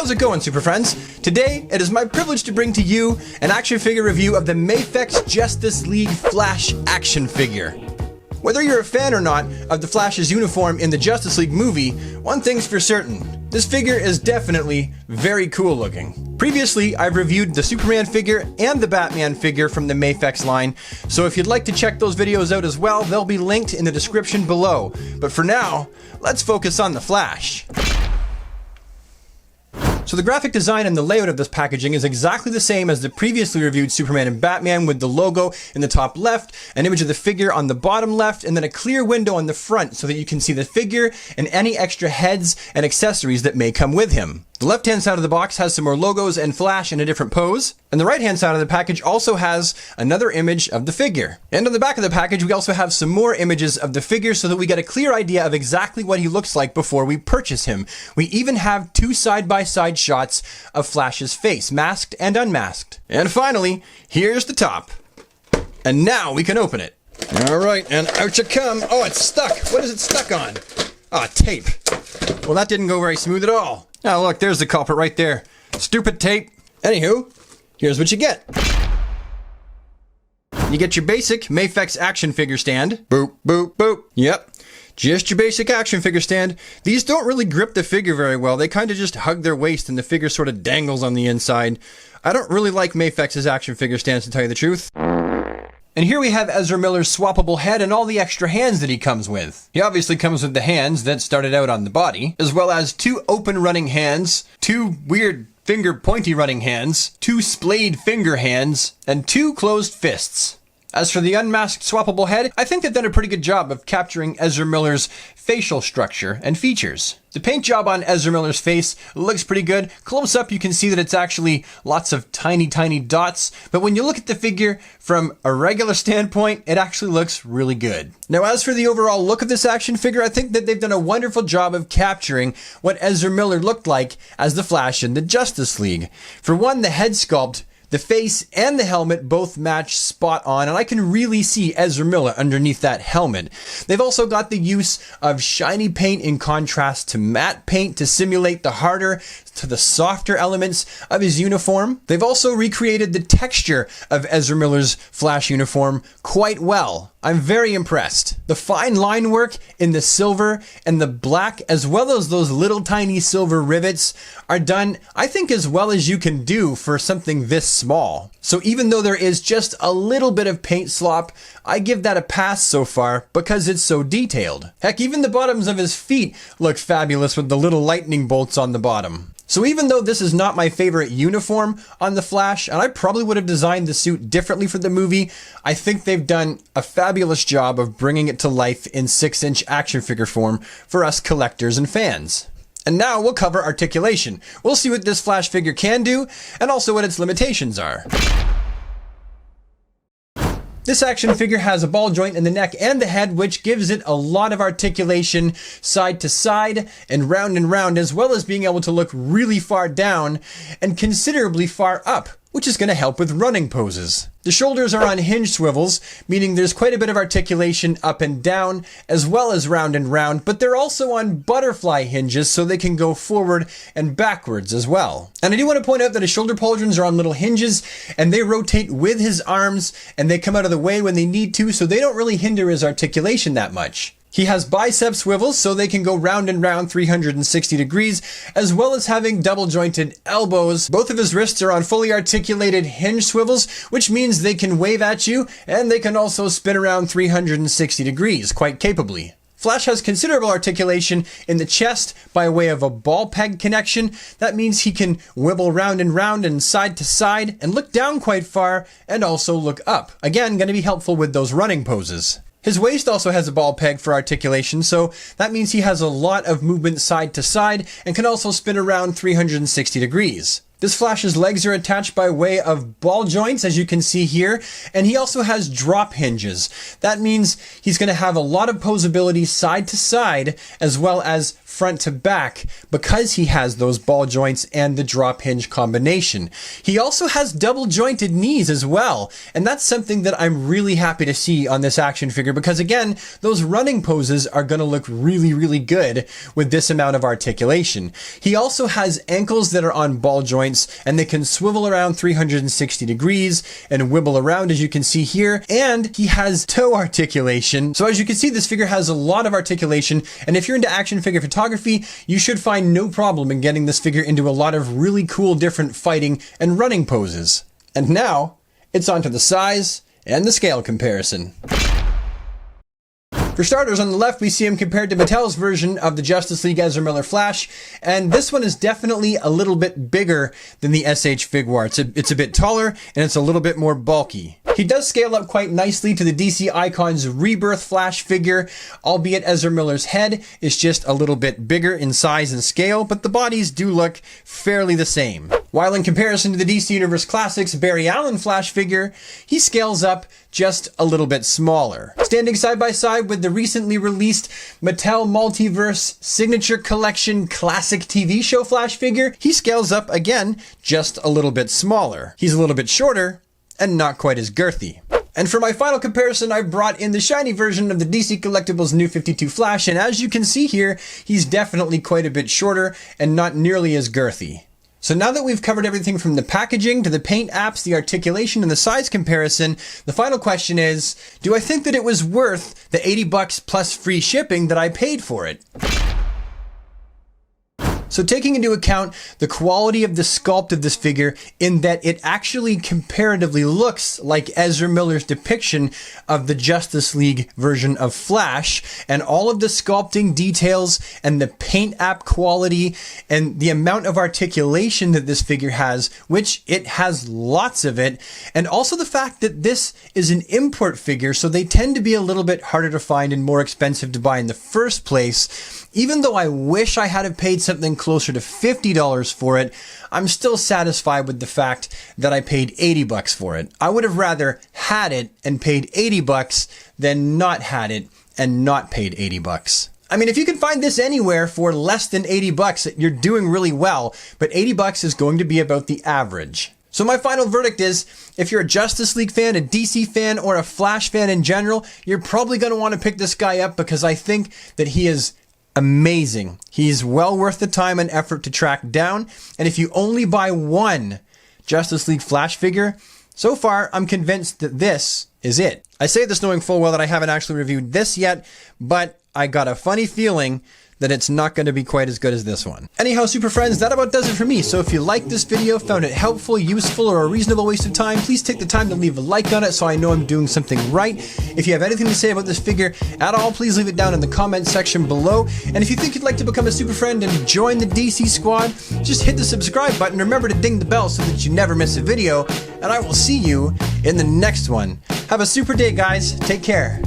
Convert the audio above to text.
How's it going, super friends? Today, it is my privilege to bring to you an action figure review of the Mafex Justice League Flash action figure. Whether you're a fan or not of the Flash's uniform in the Justice League movie, one thing's for certain. This figure is definitely very cool looking. Previously, I've reviewed the Superman figure and the Batman figure from the Mafex line, so if you'd like to check those videos out as well, they'll be linked in the description below. But for now, let's focus on the Flash. So the graphic design and the layout of this packaging is exactly the same as the previously reviewed Superman and Batman, with the logo in the top left, an image of the figure on the bottom left, and then a clear window on the front so that you can see the figure and any extra heads and accessories that may come with him. The left-hand side of the box has some more logos and Flash in a different pose, and the right-hand side of the package also has another image of the figure. And on the back of the package, we also have some more images of the figure so that we get a clear idea of exactly what he looks like before we purchase him. We even have two side-by-side shots of Flash's face, masked and unmasked. And finally, here's the top. And now we can open it. All right, and out you come. Oh, it's stuck. What is it stuck on? Ah, tape. Well, that didn't go very smooth at all. Oh, look, there's the culprit right there. Stupid tape. Anywho, here's what you get. You get your basic Mafex action figure stand. Boop, boop, boop. Yep, just your basic action figure stand. These don't really grip the figure very well. They kind of just hug their waist and the figure sort of dangles on the inside. I don't really like Mafex's action figure stands, to tell you the truth. And here we have Ezra Miller's swappable head and all the extra hands that he comes with. He obviously comes with the hands that started out on the body, as well as two open running hands, two weird finger pointy running hands, two splayed finger hands, and two closed fists. As for the unmasked swappable head, I think they've done a pretty good job of capturing Ezra Miller's facial structure and features. The paint job on Ezra Miller's face looks pretty good. Close up, you can see that it's actually lots of tiny, tiny dots. But when you look at the figure from a regular standpoint, it actually looks really good. Now, as for the overall look of this action figure, I think that they've done a wonderful job of capturing what Ezra Miller looked like as the Flash in the Justice League. For one, the head sculpt, the face and the helmet both match spot on, and I can really see Ezra Miller underneath that helmet. They've also got the use of shiny paint in contrast to matte paint to simulate the harder to the softer elements of his uniform. They've also recreated the texture of Ezra Miller's Flash uniform quite well. I'm very impressed. The fine line work in the silver and the black, as well as those little tiny silver rivets, are done, I think, as well as you can do for something this small. So even though there is just a little bit of paint slop, I give that a pass so far because it's so detailed. Heck, even the bottoms of his feet look fabulous with the little lightning bolts on the bottom. So even though this is not my favorite uniform on the Flash, and I probably would have designed the suit differently for the movie, I think they've done a fabulous job of bringing it to life in 6-inch action figure form for us collectors and fans. And now we'll cover articulation. We'll see what this Flash figure can do, and also what its limitations are. This action figure has a ball joint in the neck and the head, which gives it a lot of articulation side to side and round, as well as being able to look really far down and considerably far up, which is going to help with running poses. The shoulders are on hinge swivels, meaning there's quite a bit of articulation up and down, as well as round, but they're also on butterfly hinges so they can go forward and backwards as well. And I do want to point out that his shoulder pauldrons are on little hinges, and they rotate with his arms, and they come out of the way when they need to, so they don't really hinder his articulation that much. He has bicep swivels so they can go round 360 degrees, as well as having double jointed elbows. Both of his wrists are on fully articulated hinge swivels, which means they can wave at you, and they can also spin around 360 degrees quite capably. Flash has considerable articulation in the chest by way of a ball peg connection. That means he can wibble round and side to side and look down quite far and also look up. Again, going to be helpful with those running poses. His waist also has a ball peg for articulation, so that means he has a lot of movement side to side and can also spin around 360 degrees. This Flash's legs are attached by way of ball joints, as you can see here, and he also has drop hinges. That means he's going to have a lot of posability side to side, as well as front to back, because he has those ball joints and the drop hinge combination. He also has double jointed knees as well, and that's something that I'm really happy to see on this action figure, because again, those running poses are going to look really, really good with this amount of articulation. He also has ankles that are on ball joints, and they can swivel around 360 degrees and wibble around, as you can see here, and he has toe articulation. So as you can see, this figure has a lot of articulation, and if you're into action figure photography, you should find no problem in getting this figure into a lot of really cool different fighting and running poses. And now, it's on to the size and the scale comparison. For starters, on the left, we see him compared to Mattel's version of the Justice League Ezra Miller Flash, and this one is definitely a little bit bigger than the SH Figuar. It's a bit taller, and it's a little bit more bulky. He does scale up quite nicely to the DC Icon's Rebirth Flash figure, albeit Ezra Miller's head is just a little bit bigger in size and scale, but the bodies do look fairly the same. While in comparison to the DC Universe Classics Barry Allen Flash figure, he scales up just a little bit smaller. Standing side by side with the recently released Mattel Multiverse Signature Collection Classic TV show Flash figure, he scales up again just a little bit smaller. He's a little bit shorter and not quite as girthy. And for my final comparison, I brought in the shiny version of the DC Collectibles New 52 Flash, and as you can see here, he's definitely quite a bit shorter and not nearly as girthy. So now that we've covered everything from the packaging to the paint apps, the articulation, and the size comparison, the final question is, do I think that it was worth the $80 plus free shipping that I paid for it? So taking into account the quality of the sculpt of this figure, in that it actually comparatively looks like Ezra Miller's depiction of the Justice League version of Flash, and all of the sculpting details and the paint app quality and the amount of articulation that this figure has, which it has lots of it, and also the fact that this is an import figure, so they tend to be a little bit harder to find and more expensive to buy in the first place. Even though I wish I had paid something closer to $50 for it, I'm still satisfied with the fact that I paid $80 for it. I would have rather had it and paid $80 than not had it and not paid $80. I mean, if you can find this anywhere for less than $80, you're doing really well, but $80 is going to be about the average. So my final verdict is, if you're a Justice League fan, a DC fan, or a Flash fan in general, you're probably going to want to pick this guy up, because I think that he is amazing. He's well worth the time and effort to track down. And if you only buy one Justice League Flash figure, so far I'm convinced that this is it. I say this knowing full well that I haven't actually reviewed this yet, but I got a funny feeling that it's not going to be quite as good as this one. Anyhow, super friends, that about does it for me. So if you liked this video, found it helpful, useful, or a reasonable waste of time, please take the time to leave a like on it so I know I'm doing something right. If you have anything to say about this figure at all, please leave it down in the comment section below. And if you think you'd like to become a super friend and join the DC squad, just hit the subscribe button. Remember to ding the bell so that you never miss a video, and I will see you in the next one. Have a super day, guys. Take care.